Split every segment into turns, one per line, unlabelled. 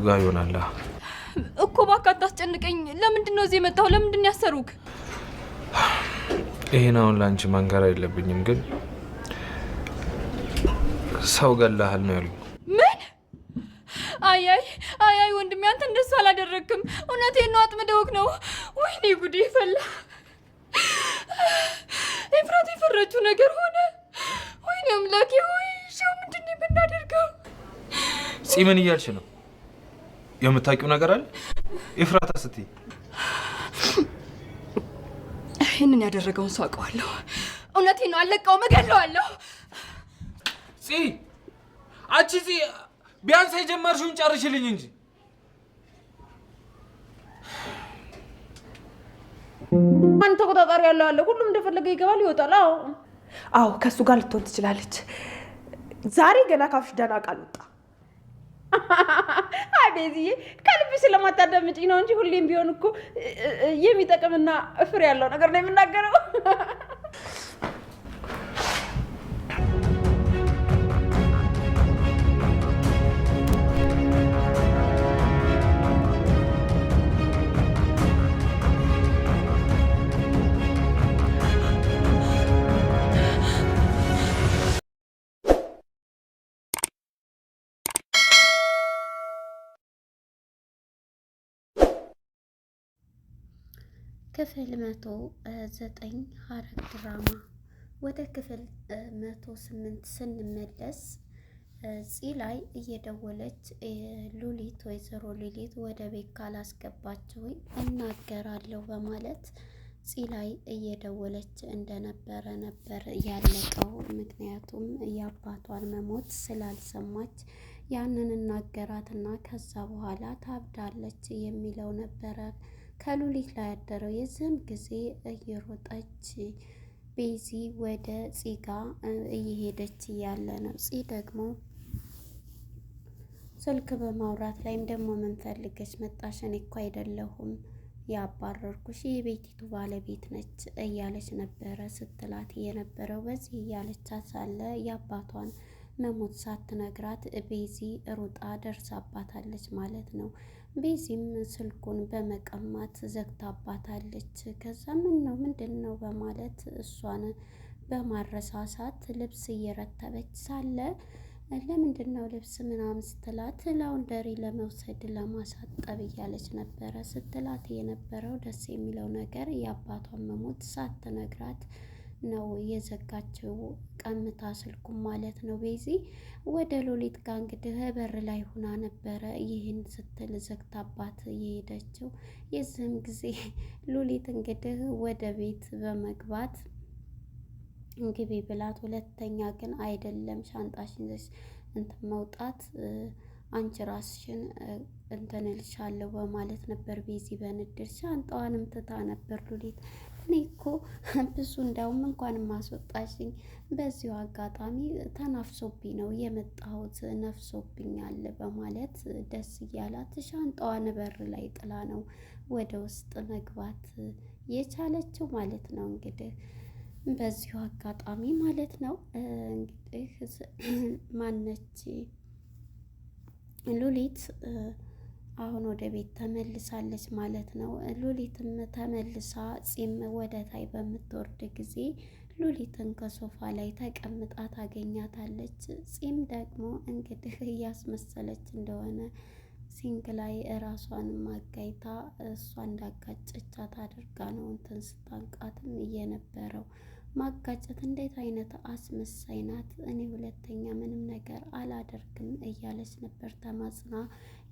ጋር ይሆናል
እኮ። እባክህ አታስጨንቀኝ። ለምንድን ነው እዚህ የመጣው? ለምንድን ነው ያሰሩክ?
ይሄን አሁን ላንቺ መንገር አይለብኝም፣ ግን ሰው ገለሃል ነው ያሉኝ።
ምን? አይ ወንድሜ፣ አንተ እንደሱ አላደረግክም። እውነቴን ነው፣ አጥምደውክ ነው። ወይኔ ጉዴ ፈላ። ኤፍራት የፈረችው ነገር ሆነ። ወይኔ አምላኬ ሆይ፣ ሻው ምንድን ነው የምናደርገው?
ምን እያልሽ ነው? የምታውቂው ነገር አለ ኤፍራታ ስትይ?
ይህንን ያደረገውን ሰው አውቀዋለሁ። እውነቴን ነው፣ አለቀውም፣ እገለዋለሁ።
አንቺ ቢያንስ የጀመርሽውን ጨርሽልኝ እንጂ።
ማን ተቆጣጣሪ ያለው አለ? ሁሉም እንደፈለገ ይገባል ይወጣል። አዎ ከሱ ጋር ልትሆን ትችላለች። ዛሬ ገና ካፍሽ ደህና ቃል ወጣ። አይ ቤዚዬ፣ ከልብሽ ስለማታዳምጪኝ ነው እንጂ ሁሌም ቢሆን እኮ የሚጠቅምና ፍሬ ያለው ነገር ነው የምናገረው።
ክፍል 109 ሐረግ ድራማ ወደ ክፍል 108 ስንመለስ ላይ እየደወለች ሉሊት ወይዘሮ ሉሊት ወደ ቤት ካላስገባችሁኝ እናገራለሁ በማለት ላይ እየደወለች እንደነበረ ነበር ያለቀው። ምክንያቱም የአባቷን መሞት ስላልሰማች ያንን እናገራትና ከዛ በኋላ ታብዳለች የሚለው ነበረ ከሉሊት ላይ ያደረው። የዚህም ጊዜ እየሮጠች ቤዚ ወደ ፂጋ እየሄደች እያለ ነው። ፂ ደግሞ ስልክ በማውራት ላይም ደግሞ ምን ፈልገሽ መጣሽ? እኔ እኮ አይደለሁም ያባረርኩሽ፣ የቤቲቱ ባለቤት ነች እያለች ነበረ ስትላት የነበረው። በዚህ እያለቻት ሳለ የአባቷን መሞት ሳትነግራት ቤዚ ሩጣ ደርሳባታለች ማለት ነው። ቤዚም ስልኩን በመቀማት ዘግታባታለች። ከዛ ምንድን ነው በማለት እሷን በማረሳሳት ልብስ እየረተበች ሳለ ለምንድን ነው ልብስ ምናምን ስትላት ላውንደሪ ለመውሰድ ለማሳጠብ እያለች ነበረ ስትላት የነበረው። ደስ የሚለው ነገር የአባቷን መሞት ሳትነግራት ነው የዘጋችው፣ ቀምታ ስልኩን ማለት ነው። ቤዚ ወደ ሉሊት ጋር እንግዲህ በር ላይ ሁና ነበረ ይህን ስትል ዘግታባት የሄደችው። የዚህም ጊዜ ሉሊት እንግዲህ ወደ ቤት በመግባት ግቢ ብላት፣ ሁለተኛ ግን አይደለም ሻንጣሽን ይዘሽ እንትን መውጣት አንቺ ራስሽን እንትን እልሻለሁ በማለት ነበር ቤዚ በንድር ሻንጣዋንም ትታ ነበር ሉሊት። እኔ እኮ ብዙ እንዳውም እንኳን ማስወጣሽኝ በዚሁ አጋጣሚ ተናፍሶብኝ ነው የመጣሁት፣ ነፍሶብኛል በማለት ደስ እያላት ሻንጣዋን በር ላይ ጥላ ነው ወደ ውስጥ መግባት የቻለችው ማለት ነው። እንግዲህ በዚሁ አጋጣሚ ማለት ነው እንግዲህ ማነች ሉሊት አሁን ወደ ቤት ተመልሳለች ማለት ነው። ሉሊትም ተመልሳ ፂም ወደ ታይ በምትወርድ ጊዜ ሉሊትን ከሶፋ ላይ ተቀምጣ ታገኛታለች። ፂም ደግሞ እንግዲህ እያስመሰለች እንደሆነ ሲንክ ላይ እራሷን ማጋይታ እሷ እንዳጋጨቻት አድርጋ ነው እንትን ስታንቃትም እየነበረው። ማጋጨት እንዴት አይነት አስመሳይ ናት! እኔ ሁለተኛ ምንም ነገር አላደርግም እያለች ነበር ተማጽና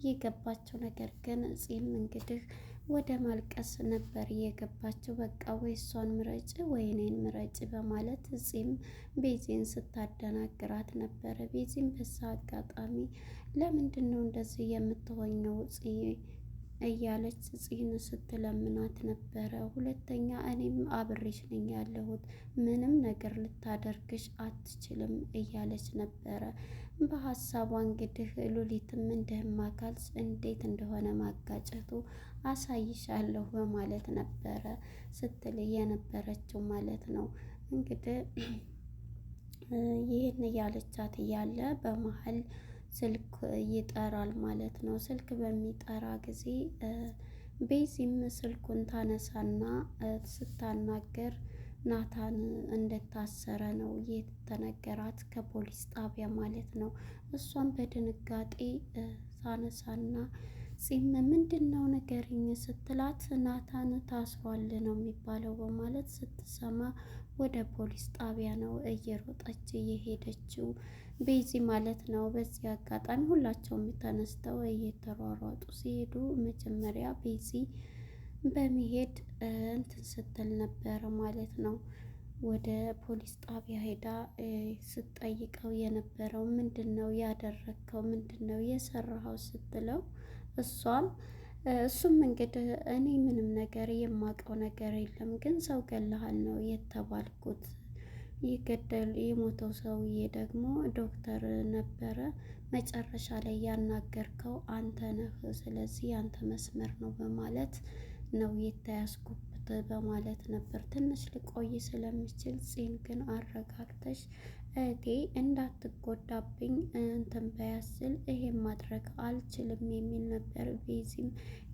የገባቸው። ነገር ግን ፂም እንግዲህ ወደ ማልቀስ ነበር የገባቸው። በቃ ወይ እሷን ምረጭ ወይ እኔን ምረጭ በማለት ፂም ቤዚን ስታደናግራት ነበረ። ቤዚም በዛ አጋጣሚ ለምንድን ነው እንደዚህ የምትሆኘው እያለች ፂን ስትለምናት ነበረ። ሁለተኛ እኔም አብሬሽ ነኝ ያለሁት፣ ምንም ነገር ልታደርግሽ አትችልም እያለች ነበረ በሀሳቧ። እንግዲህ ሉሊትም እንደማካል እንዴት እንደሆነ ማጋጨቱ አሳይሻለሁ በማለት ነበረ ስትል የነበረችው ማለት ነው። እንግዲህ ይህን እያለቻት እያለ በመሀል ስልክ ይጠራል ማለት ነው። ስልክ በሚጠራ ጊዜ ቤዚም ስልኩን ታነሳና ስታናገር ናታን እንደታሰረ ነው የተነገራት ከፖሊስ ጣቢያ ማለት ነው። እሷም በድንጋጤ ታነሳና ጺም ምንድን ነው ንገሪኝ ስትላት ናታን ታስሯል ነው የሚባለው በማለት ስትሰማ ወደ ፖሊስ ጣቢያ ነው እየሮጠች እየሄደችው ቤዚ ማለት ነው። በዚህ አጋጣሚ ሁላቸውም ተነስተው እየተሯሯጡ ሲሄዱ መጀመሪያ ቤዚ በመሄድ እንትን ስትል ነበረ ማለት ነው። ወደ ፖሊስ ጣቢያ ሄዳ ስትጠይቀው የነበረው ምንድን ነው ያደረግከው፣ ምንድን ነው የሰራኸው ስትለው እሱም እንግዲህ እኔ ምንም ነገር የማውቀው ነገር የለም፣ ግን ሰው ገለሃል ነው የተባልኩት። የሞተው ሰውዬ ደግሞ ዶክተር ነበረ። መጨረሻ ላይ ያናገርከው አንተ ነህ፣ ስለዚህ ያንተ መስመር ነው በማለት ነው የተያዝኩት በማለት ነበር። ትንሽ ልቆይ ስለምችል ጺን ግን አረጋግተሽ እህቴ እንዳትጎዳብኝ እንትን በያስል ይሄን ማድረግ አልችልም የሚል ነበር ቤዚም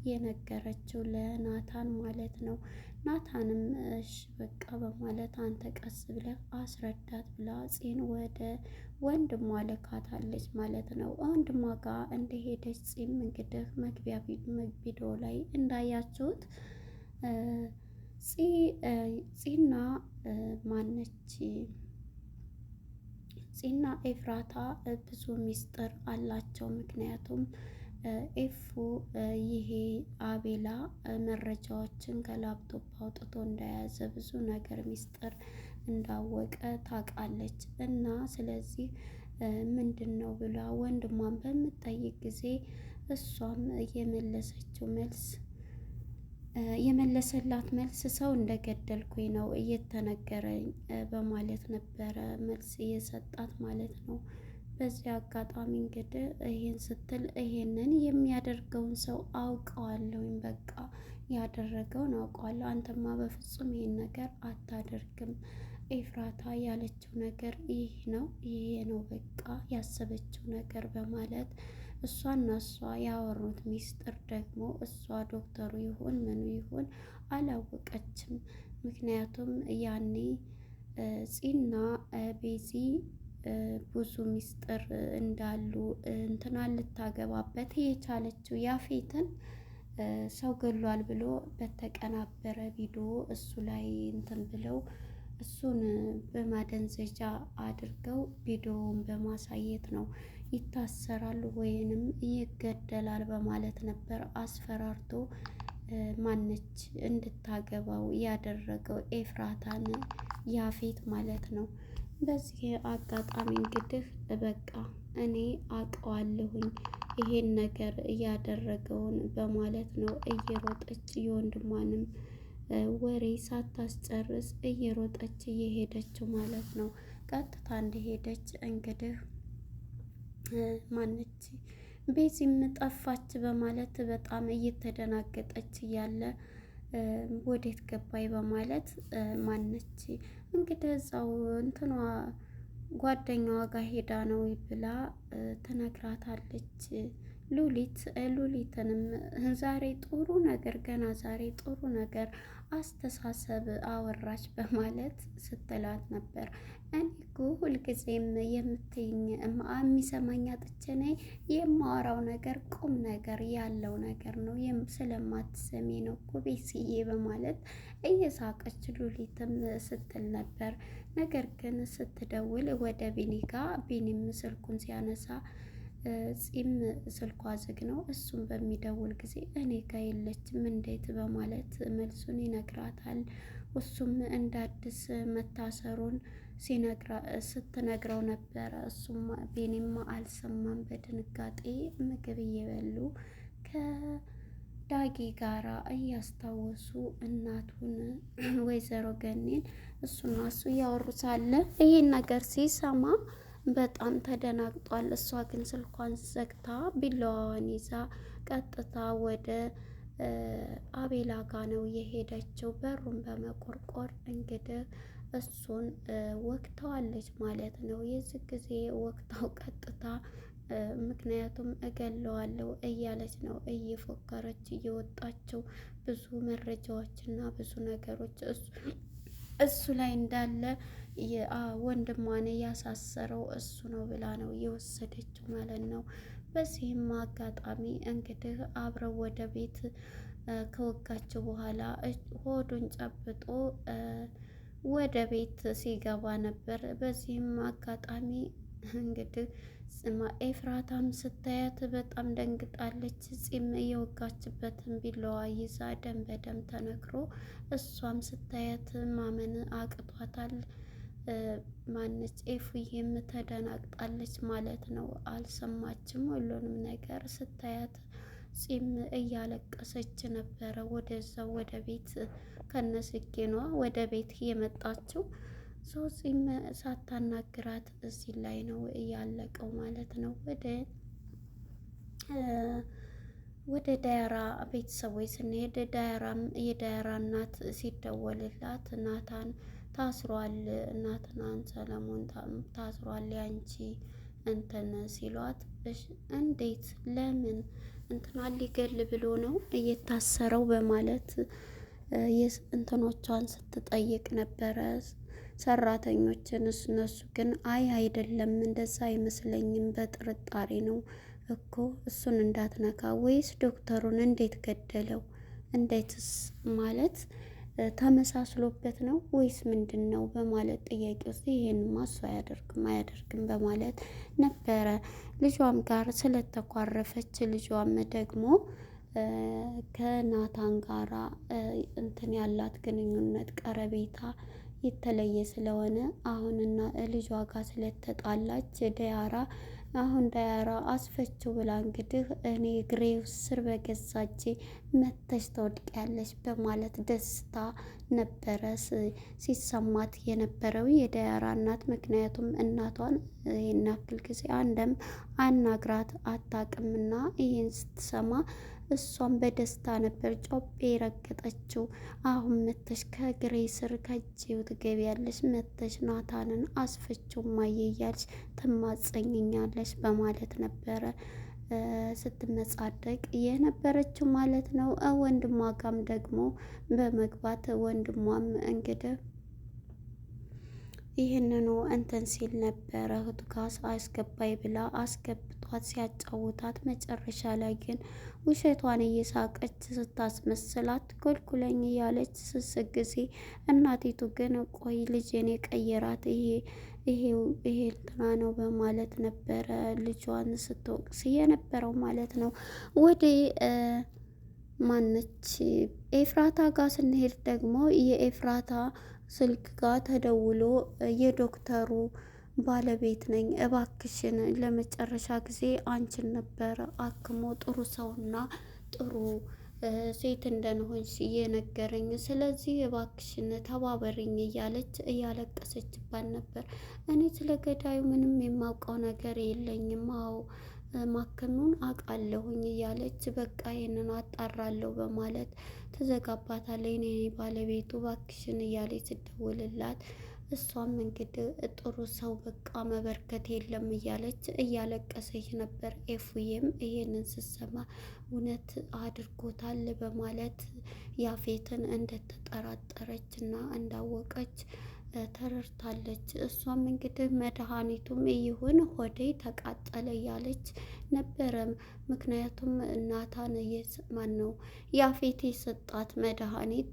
የነገረችው ለናታን ማለት ነው። ናታንም እሺ በቃ በማለት አንተ ቀስ ብለህ አስረዳት ብላ ጺን ወደ ወንድሟ ልካታለች ማለት ነው። ወንድሟ ጋር እንደሄደች ጺም እንግዲህ መግቢያ ቪዲዮ ላይ እንዳያችሁት ጺና ማነች ጺና ኤፍራታ ብዙ ሚስጥር አላቸው። ምክንያቱም ኤፉ ይሄ አቤላ መረጃዎችን ከላፕቶፕ አውጥቶ እንደያዘ ብዙ ነገር ሚስጥር እንዳወቀ ታውቃለች እና ስለዚህ ምንድን ነው ብላ ወንድሟን በምትጠይቅ ጊዜ እሷም የመለሰላት መልስ ሰው እንደገደልኩኝ ነው እየተነገረኝ በማለት ነበረ መልስ እየሰጣት ማለት ነው። በዚህ አጋጣሚ እንግዲህ ይሄን ስትል ይሄንን የሚያደርገውን ሰው አውቀዋለሁኝ፣ በቃ ያደረገውን አውቀዋለሁ፣ አንተማ በፍጹም ይሄን ነገር አታደርግም፣ ኤፍራታ ያለችው ነገር ይህ ነው ይሄ ነው በቃ ያሰበችው ነገር በማለት እሷና እሷ ያወሩት ሚስጥር ደግሞ እሷ ዶክተሩ ይሁን ምኑ ይሁን አላወቀችም። ምክንያቱም ያኔ ጺና ቤዚ ብዙ ሚስጥር እንዳሉ እንትና ልታገባበት የቻለችው ያፌትን ሰው ገሏል ብሎ በተቀናበረ ቪዲዮ እሱ ላይ እንትን ብለው እሱን በማደንዘዣ አድርገው ቪዲዮውን በማሳየት ነው ይታሰራል ወይንም ይገደላል በማለት ነበር አስፈራርቶ ማነች እንድታገባው ያደረገው ኤፍራታን ያፌት ማለት ነው። በዚህ አጋጣሚ እንግዲህ በቃ እኔ አውቀዋለሁኝ ይሄን ነገር እያደረገውን በማለት ነው እየሮጠች የወንድሟንም ወሬ ሳታስጨርስ እየሮጠች እየሄደችው ማለት ነው። ቀጥታ እንደሄደች እንግዲህ ማነች ቤዚም ጠፋች በማለት በጣም እየተደናገጠች እያለ ወዴት ገባይ በማለት ማነች እንግዲህ እዛው እንትኗ ጓደኛዋ ጋር ሄዳ ነው ብላ ትነግራታለች። ሉሊትንም ዛሬ ጥሩ ነገር ገና ዛሬ ጥሩ ነገር አስተሳሰብ አወራች በማለት ስትላት ነበር። እኔ እኮ ሁልጊዜም የምትይኝ የሚሰማኝ አጥቼ ነኝ፣ የማወራው ነገር ቁም ነገር ያለው ነገር ነው፣ ስለማትሰሚ ነው እኮ ቤስዬ በማለት እየሳቀች ሉሊትም ስትል ነበር። ነገር ግን ስትደውል ወደ ቢኒ ጋር ቢኒም ስልኩን ሲያነሳ ጺም ስልኳ ዝግ ነው። እሱም በሚደውል ጊዜ እኔ ጋ የለችም እንዴት በማለት መልሱን ይነግራታል። እሱም እንደ አዲስ መታሰሩን ስትነግረው ነበረ። እሱም ቢኒም አልሰማም። በድንጋጤ ምግብ እየበሉ ከዳጊ ጋራ እያስታወሱ እናቱን ወይዘሮ ገኒን እሱና እሱ እያወሩ ሳለ ይሄን ነገር ሲሰማ በጣም ተደናግጧል። እሷ ግን ስልኳን ዘግታ ቢላዋን ይዛ ቀጥታ ወደ አቤላ ጋ ነው የሄደችው። በሩን በመቆርቆር እንግዲህ እሱን ወቅተዋለች ማለት ነው። የዚህ ጊዜ ወቅታው ቀጥታ ምክንያቱም እገለዋለሁ እያለች ነው እየፎከረች እየወጣችው ብዙ መረጃዎችና ብዙ ነገሮች እሱ ላይ እንዳለ ወንድሟን ያሳሰረው እሱ ነው ብላ ነው የወሰደችው ማለት ነው። በዚህም አጋጣሚ እንግዲህ አብረው ወደ ቤት ከወጋቸው በኋላ ሆዱን ጨብጦ ወደ ቤት ሲገባ ነበር። በዚህም አጋጣሚ እንግዲህ ኤፍራታም ስታያት በጣም ደንግጣለች። ፂም እየወጋችበትን ቢላዋ ይዛ ደም በደም ተነክሮ እሷም ስታያት ማመን አቅቷታል። ማነች ኤፉዬም ተደናግጣለች ማለት ነው። አልሰማችም ሁሉንም ነገር ስታያት ፂም እያለቀሰች ነበረ። ወደዛው ወደ ቤት ከነስኪኗ ወደ ቤት የመጣችው ፂም ሳታናግራት እዚህ ላይ ነው እያለቀው ማለት ነው። ወደ ዳያራ ቤተሰቦች ስንሄድ የዳያራ እናት ሲደወልላት ናታን ታስሯል፣ ናትናን ሰለሞን ታስሯል ያንቺ እንትን ሲሏት፣ እንዴት ለምን እንትና ሊገል ብሎ ነው እየታሰረው በማለት እንትኖቿን ስትጠይቅ ነበረ ሰራተኞችን። እነሱ ግን አይ አይደለም እንደዛ አይመስለኝም በጥርጣሬ ነው እኮ እሱን እንዳትነካ፣ ወይስ ዶክተሩን እንዴት ገደለው? እንዴትስ ማለት ተመሳስሎበት ነው ወይስ ምንድን ነው በማለት ጥያቄ ውስጥ ይሄን ማሱ አያደርግም በማለት ነበረ። ልጇም ጋር ስለተኳረፈች ልጇም ደግሞ ከናታን ጋራ እንትን ያላት ግንኙነት ቀረቤታ የተለየ ስለሆነ አሁንና ልጇ ጋር ስለተጣላች ዳያራ አስፈችው ብላ እንግዲህ እኔ እግሬ ስር በገዛቼ መተሽ ተወድቂያለሽ በማለት ደስታ ነበረ ሲሰማት የነበረው የዳያራ እናት። ምክንያቱም እናቷን ይህን ያክል ጊዜ አንድም አናግራት አታውቅምና ይህን ስትሰማ እሷም በደስታ ነበር ጮቤ ረገጠችው። አሁን መተሽ ከእግሬ ስር ከእጄው ትገቢያለሽ፣ መተሽ ናታንን አስፈችው ማየ እያልሽ ትማጸኝኛለሽ በማለት ነበረ ስትመጻደቅ የነበረችው ማለት ነው። ወንድሟ ጋም ደግሞ በመግባት ወንድሟም እንግዲህ ይህንኑ እንትን ሲል ነበረ እህቱ ጋር አስገባይ ብላ አስገብቷት ሲያጫውታት፣ መጨረሻ ላይ ግን ውሸቷን እየሳቀች ስታስመስላት ኮልኩለኝ እያለች ስስቅ ጊዜ እናቲቱ ግን ቆይ ልጄን የቀየራት ይሄ እንትና ነው በማለት ነበረ ልጇን ስትወቅስ የነበረው ማለት ነው። ወደ ማነች ኤፍራታ ጋር ስንሄድ ደግሞ የኤፍራታ ስልክ ጋር ተደውሎ የዶክተሩ ባለቤት ነኝ፣ እባክሽን ለመጨረሻ ጊዜ አንቺን ነበረ አክሞ ጥሩ ሰውና ጥሩ ሴት እንደሆንሽ የነገረኝ፣ ስለዚህ እባክሽን ተባበሪኝ እያለች እያለቀሰችባት ነበር። እኔ ስለ ገዳዩ ምንም የማውቀው ነገር የለኝም፣ አዎ ማከሙን አውቃለሁኝ እያለች በቃ ይህንን አጣራለሁ በማለት ትዘጋባታለች። እኔ ባለቤቱ እባክሽን እያለች ስደውልላት እሷም እንግዲህ ጥሩ ሰው በቃ መበርከት የለም እያለች እያለቀሰች ነበር። ኤፉዬም ይሄንን ስትሰማ እውነት አድርጎታል በማለት ያፌትን እንደተጠራጠረች እና እንዳወቀች ተረድታለች። እሷም እንግዲህ መድኃኒቱም ይሁን ሆዴ ተቃጠለ እያለች ነበረ። ምክንያቱም ናታን ነው ያፌት የሰጣት መድኃኒት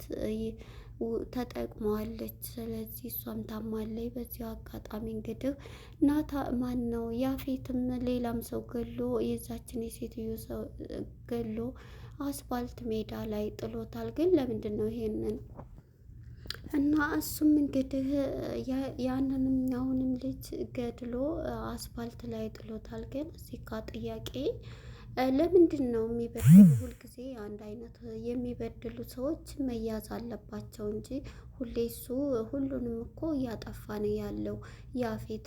ተጠቅመዋለች። ስለዚህ እሷም ታማለች። በዚህ አጋጣሚ እንግዲህ ነው ያፌትም ሌላም ሰው ገሎ የዛችን የሴትዮ ሰው ገሎ አስፋልት ሜዳ ላይ ጥሎታል። ግን ለምንድን ነው ይሄንን እና እሱም እንግዲህ ያንንም አሁንም ልጅ ገድሎ አስፋልት ላይ ጥሎታል። ግን እዚህ ጋ ጥያቄ ለምንድን ነው የሚበድሉ? ሁልጊዜ አንድ አይነት የሚበድሉ ሰዎች መያዝ አለባቸው እንጂ ሁሌ እሱ ሁሉንም እኮ እያጠፋ ነው ያለው። ያፌት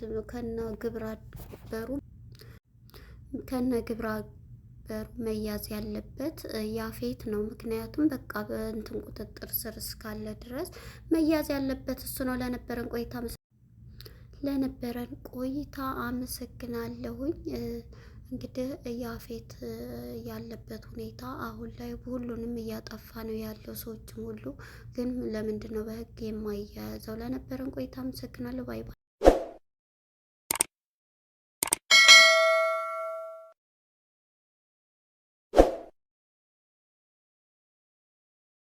ከነ ግብረ መያዝ ያለበት ያፌት ነው። ምክንያቱም በቃ በእንትን ቁጥጥር ስር እስካለ ድረስ መያዝ ያለበት እሱ ነው። ለነበረን ቆይታ አመሰግናለሁኝ። እንግዲህ ያፌት ያለበት ሁኔታ አሁን ላይ ሁሉንም እያጠፋ ነው ያለው፣ ሰዎችም ሁሉ ግን ለምንድን ነው በህግ የማይያያዘው? ለነበረን ቆይታ አመሰግናለሁ። ባይ ባይ።